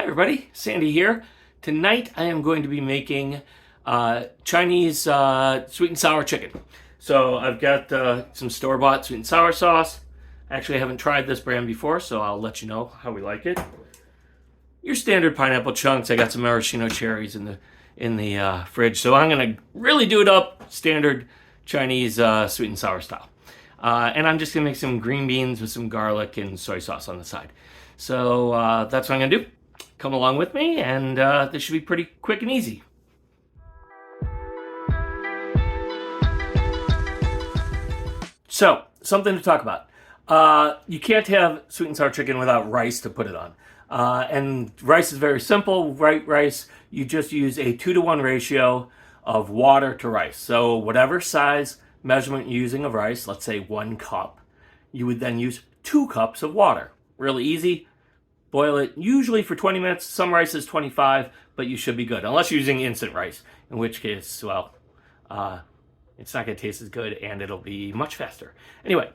everybody, Sandy here. Tonight I am going to be making Chinese sweet and sour chicken. So I've got some store-bought sweet and sour sauce. Actually, I haven't tried this brand before, so I'll let you know how we like it. Your standard pineapple chunks. I got some maraschino cherries in the fridge, so I'm gonna really do it up standard Chinese sweet and sour style. And I'm just gonna make some green beans with some garlic and soy sauce on the side. So that's what I'm gonna do. Come along with me, and this should be pretty quick and easy. So, something to talk about. You can't have sweet and sour chicken without rice to put it on. And rice is very simple. White rice, you just use a 2-to-1 ratio of water to rice. So whatever size measurement you're using of rice, let's say 1 cup, you would then use 2 cups of water. Really easy. Boil it usually for 20 minutes. Some rice is 25, but you should be good. Unless you're using instant rice, in which case, well, it's not going to taste as good and it'll be much faster. Anyway,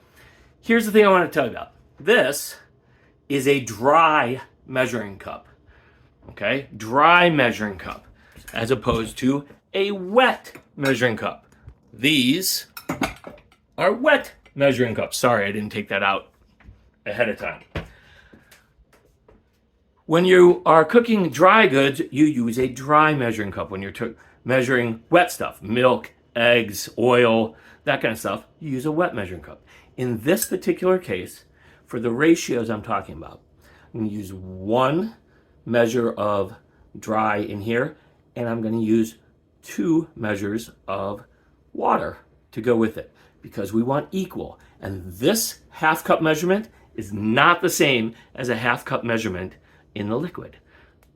here's the thing I want to tell you about. This is a dry measuring cup. Okay? Dry measuring cup, as opposed to a wet measuring cup. These are wet measuring cups. Sorry, I didn't take that out ahead of time. When you are cooking dry goods, you use a dry measuring cup. When you're measuring wet stuff, milk, eggs, oil, that kind of stuff, you use a wet measuring cup. In this particular case, for the ratios I'm talking about, I'm going to use 1 measure of dry in here, and I'm going to use 2 measures of water to go with it, because we want equal. And this half cup measurement is not the same as a half cup measurement in the liquid.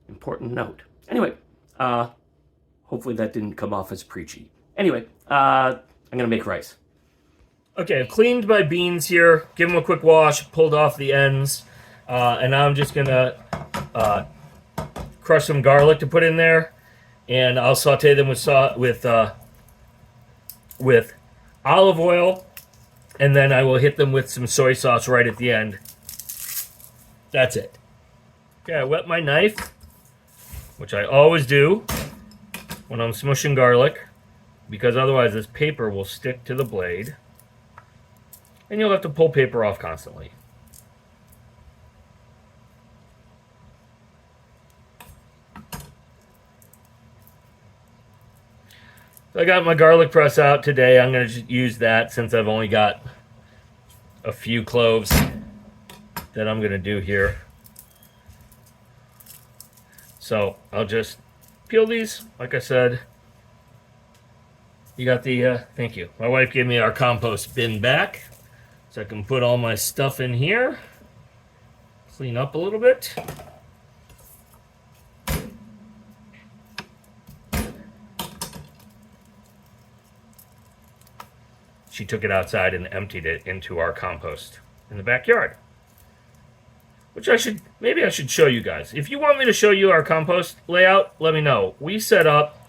Important note. Anyway, hopefully that didn't come off as preachy. Anyway, I'm gonna make rice. Okay, I've cleaned my beans here, give them a quick wash, pulled off the ends, and now I'm just gonna crush some garlic to put in there, and I'll saute them with olive oil, and then I will hit them with some soy sauce right at the end. That's it. Okay, I wet my knife, which I always do when I'm smushing garlic, because otherwise this paper will stick to the blade, and you'll have to pull paper off constantly. So I got my garlic press out today. I'm going to use that since I've only got a few cloves that I'm going to do here. So I'll just peel these, like I said. You got the, thank you. My wife gave me our compost bin back, so I can put all my stuff in here. Clean up a little bit. She took it outside and emptied it into our compost in the backyard. Which maybe I should show you guys. If you want me to show you our compost layout, let me know. We set up,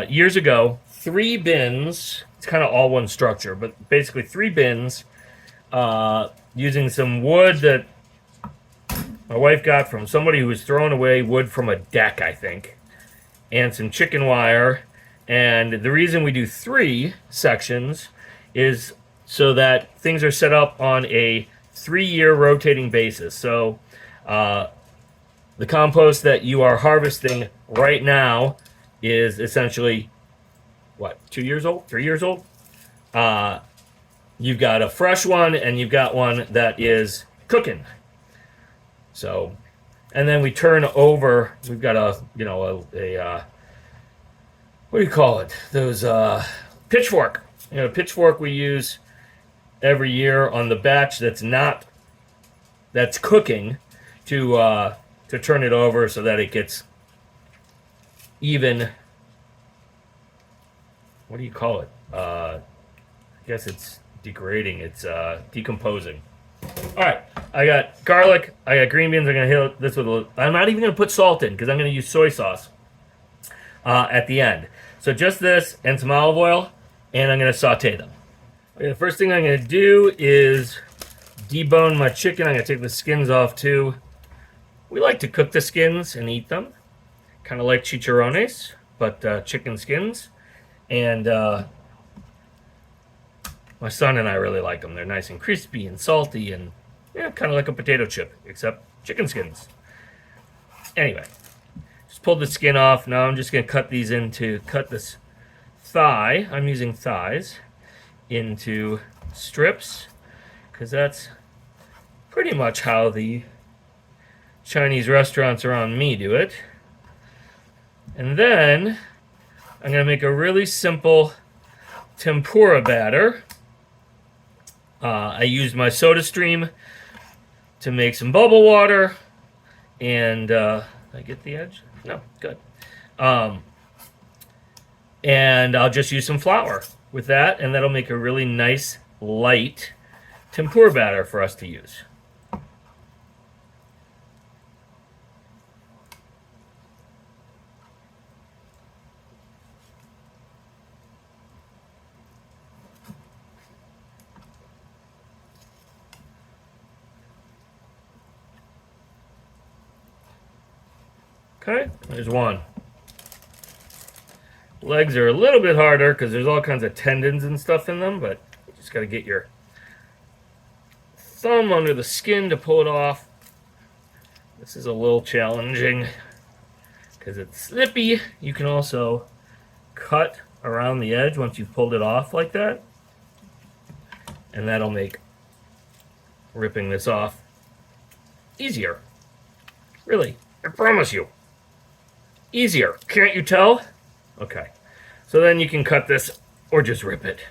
years ago, 3 bins. It's kind of all one structure, but basically 3 bins, using some wood that my wife got from somebody who was throwing away wood from a deck, I think, and some chicken wire. And the reason we do 3 sections is so that things are set up on a 3-year rotating basis. So the compost that you are harvesting right now is essentially, what, 2 years old? 3 years old? You've got a fresh one, and you've got one that is cooking. So, and then we turn over, we've got a what do you call it? Those, pitchfork. Pitchfork we use every year on the batch that's cooking to turn it over so that it gets even. What do you call it? I guess it's degrading. It's decomposing. All right, I got garlic. I got green beans. I'm gonna hit this with a little. I'm not even gonna put salt in because I'm gonna use soy sauce at the end. So just this and some olive oil, and I'm gonna saute them. Okay, the first thing I'm going to do is debone my chicken. I'm going to take the skins off too. We like to cook the skins and eat them, kind of like chicharrones, but chicken skins. And my son and I really like them. They're nice and crispy and salty and yeah, kind of like a potato chip, except chicken skins. Anyway, just pulled the skin off. Now I'm just going to cut this thigh. I'm using thighs into strips because that's pretty much how the Chinese restaurants around me do it. And then I'm going to make a really simple tempura batter. I used my soda stream to make some bubble water. And did I get the edge? No, good. And I'll just use some flour with that, and that'll make a really nice, light tempura batter for us to use. Okay, there's one. Legs are a little bit harder because there's all kinds of tendons and stuff in them, but you just got to get your thumb under the skin to pull it off. This is a little challenging because it's slippy. You can also cut around the edge once you've pulled it off like that, and that'll make ripping this off easier. Really, I promise you. Easier. Can't you tell? Okay. So then you can cut this or just rip it.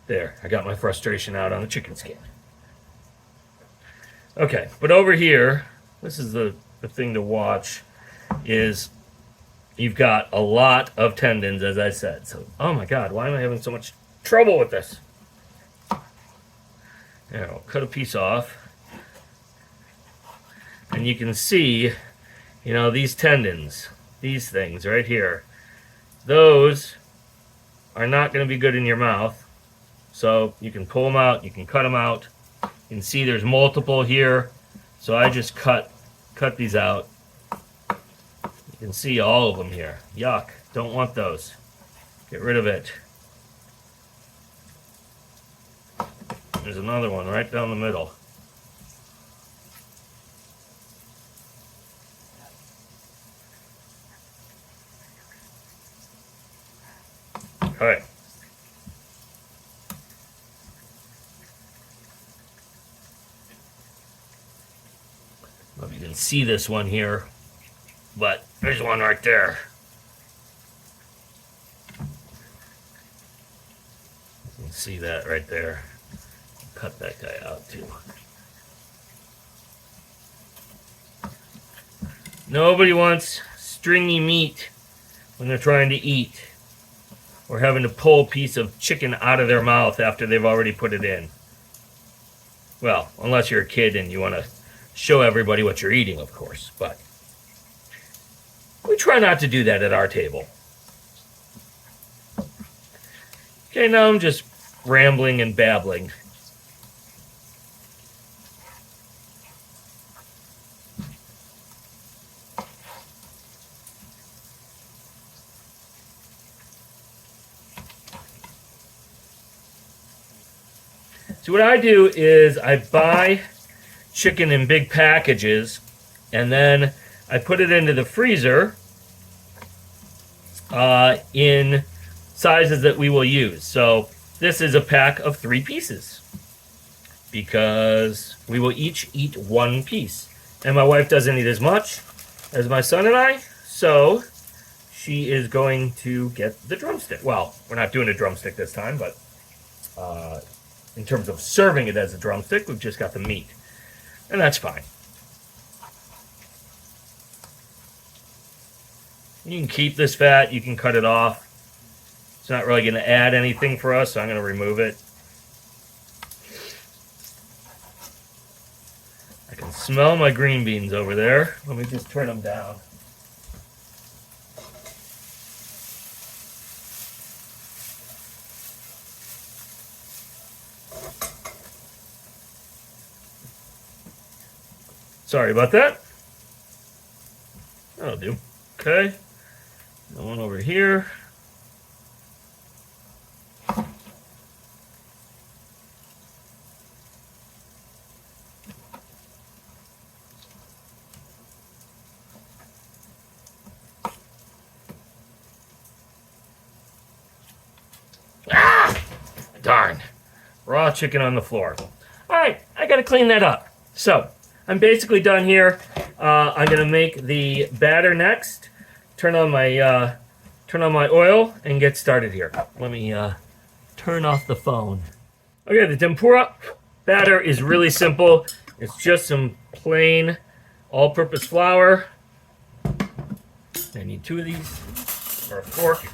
There, I got my frustration out on the chicken skin. Okay, but over here, this is the thing to watch, is you've got a lot of tendons, as I said. So, oh my God, why am I having so much trouble with this? There, I'll cut a piece off. And you can see, you know, these tendons, these things right here, those are not going to be good in your mouth. So you can pull them out, you can cut them out. You can see there's multiple here. So I just cut these out. You can see all of them here. Yuck, don't want those. Get rid of it. There's another one right down the middle. All right. I don't know if you can see this one here, but there's one right there. You can see that right there. Cut that guy out too. Nobody wants stringy meat when they're trying to eat, or having to pull a piece of chicken out of their mouth after they've already put it in. Well, unless you're a kid and you want to show everybody what you're eating, of course. But we try not to do that at our table. Okay, now I'm just rambling and babbling. So what I do is I buy chicken in big packages, and then I put it into the freezer in sizes that we will use. So this is a pack of 3 pieces because we will each eat 1 piece. And my wife doesn't eat as much as my son and I, so she is going to get the drumstick. Well, we're not doing a drumstick this time, but in terms of serving it as a drumstick, we've just got the meat. And that's fine. You can keep this fat, you can cut it off. It's not really going to add anything for us, so I'm going to remove it. I can smell my green beans over there. Let me just turn them down. Sorry about that. That'll do. Okay. The one over here. Ah! Darn. Raw chicken on the floor. Alright, I gotta clean that up. So, I'm basically done here. I'm gonna make the batter next. Turn on my oil and get started here. Let me turn off the phone. Okay, the tempura batter is really simple. It's just some plain all-purpose flour. I need 2 of these, or a fork,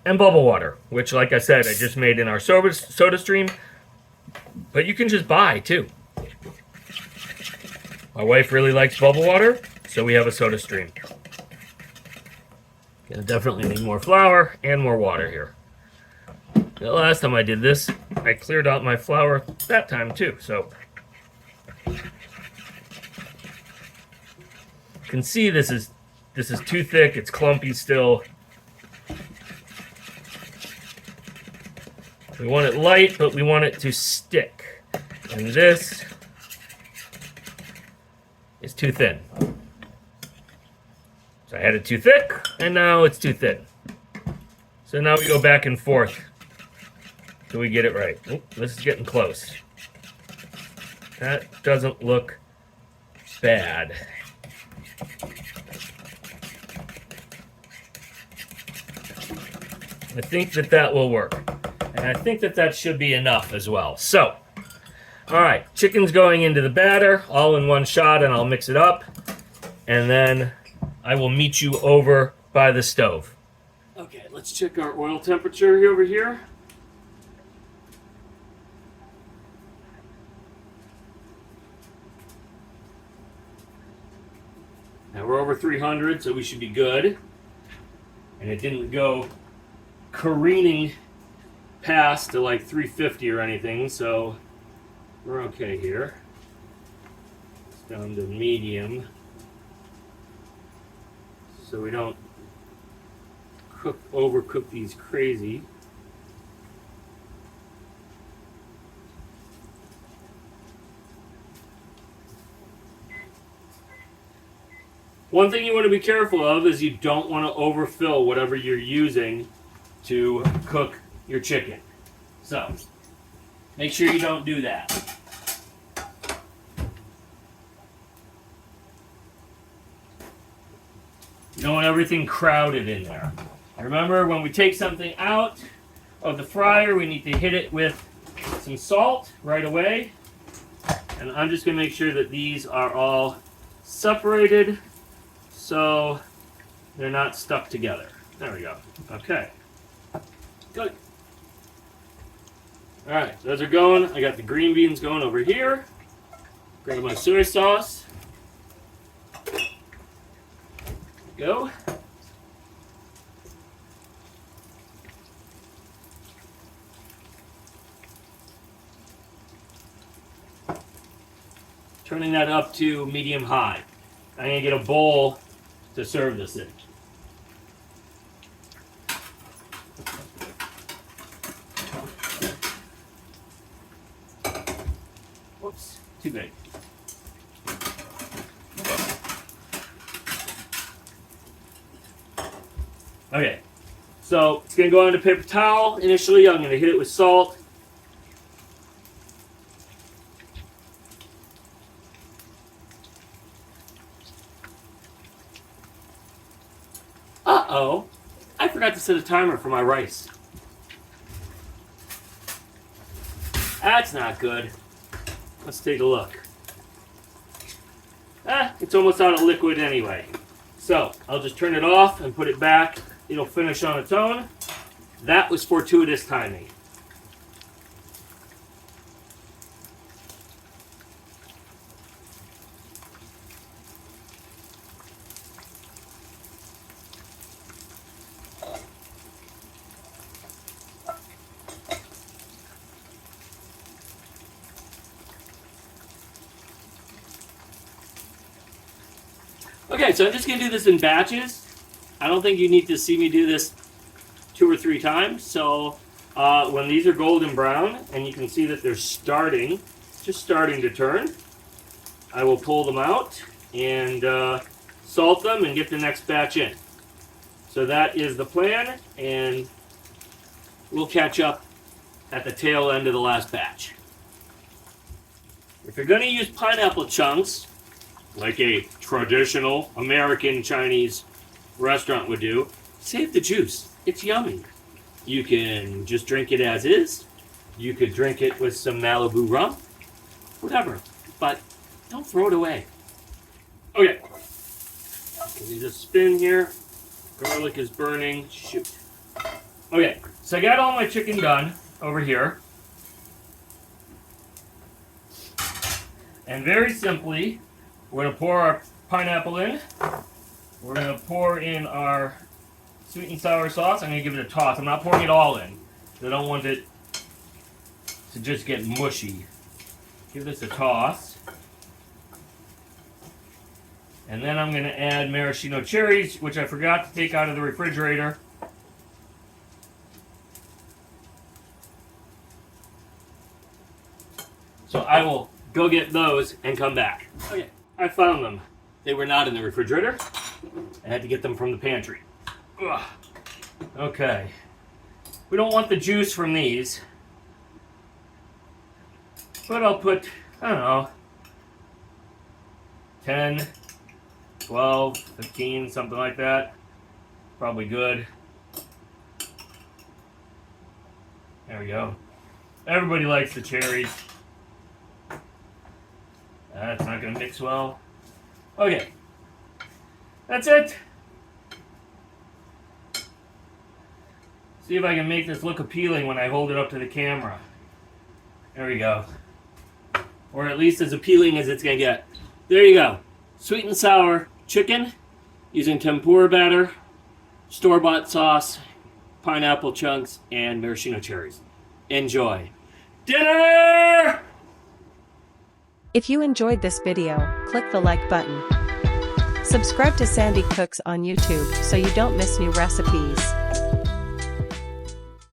and bubble water, which, like I said, I just made in our soda stream. But you can just buy, too. My wife really likes bubble water, so we have a soda stream. Gonna definitely need more flour and more water here. The last time I did this, I cleared out my flour that time too, so. You can see this is too thick, it's clumpy still. We want it light, but we want it to stick. And this is too thin. So I had it too thick, and now it's too thin. So now we go back and forth till we get it right. Oh, this is getting close. That doesn't look bad. I think that will work. And I think that should be enough as well. So, all right, chicken's going into the batter all in one shot, and I'll mix it up. And then I will meet you over by the stove. Okay, let's check our oil temperature over here. Now we're over 300, so we should be good. And it didn't go careening past to like 350 or anything, so we're okay here. It's down to medium, so we don't overcook these crazy. One thing you want to be careful of is you don't want to overfill whatever you're using to cook your chicken. So, make sure you don't do that. You don't want everything crowded in there. Remember, when we take something out of the fryer, we need to hit it with some salt right away. And I'm just going to make sure that these are all separated so they're not stuck together. There we go. Okay. Good. Alright, those are going. I got the green beans going over here. Grab my soy sauce. Go. Turning that up to medium high. I'm going to get a bowl to serve this in. Whoops, too big. Okay, so it's going to go on a paper towel. Initially, I'm going to hit it with salt. Uh-oh, I forgot to set a timer for my rice. That's not good. Let's take a look. It's almost out of liquid anyway. So, I'll just turn it off and put it back. It'll finish on its own. That was fortuitous timing. Okay, so I'm just going to do this in batches. I don't think you need to see me do this 2 or 3 times. So when these are golden brown, and you can see that they're just starting to turn, I will pull them out and salt them and get the next batch in. So that is the plan, and we'll catch up at the tail end of the last batch. If you're going to use pineapple chunks, like a traditional American Chinese restaurant would do, save the juice. It's yummy. You can just drink it as is. You could drink it with some Malibu rum. Whatever. But don't throw it away. Okay. Let me just spin here. Garlic is burning. Shoot. Okay. So I got all my chicken done over here. And very simply, we're going to pour our pineapple in. We're going to pour in our sweet and sour sauce. I'm going to give it a toss. I'm not pouring it all in. I don't want it to just get mushy. Give this a toss. And then I'm going to add maraschino cherries, which I forgot to take out of the refrigerator. So I will go get those and come back. Okay, I found them. They were not in the refrigerator. I had to get them from the pantry. Ugh. Okay. We don't want the juice from these. But I'll put, I don't know, 10, 12, 15, something like that. Probably good. There we go. Everybody likes the cherries. That's not going to mix well. Okay. That's it. See if I can make this look appealing when I hold it up to the camera. There we go. Or at least as appealing as it's going to get. There you go. Sweet and sour chicken using tempura batter, store-bought sauce, pineapple chunks, and maraschino cherries. Enjoy. Dinner! If you enjoyed this video, click the like button. Subscribe to Sandi Cooks on YouTube so you don't miss new recipes.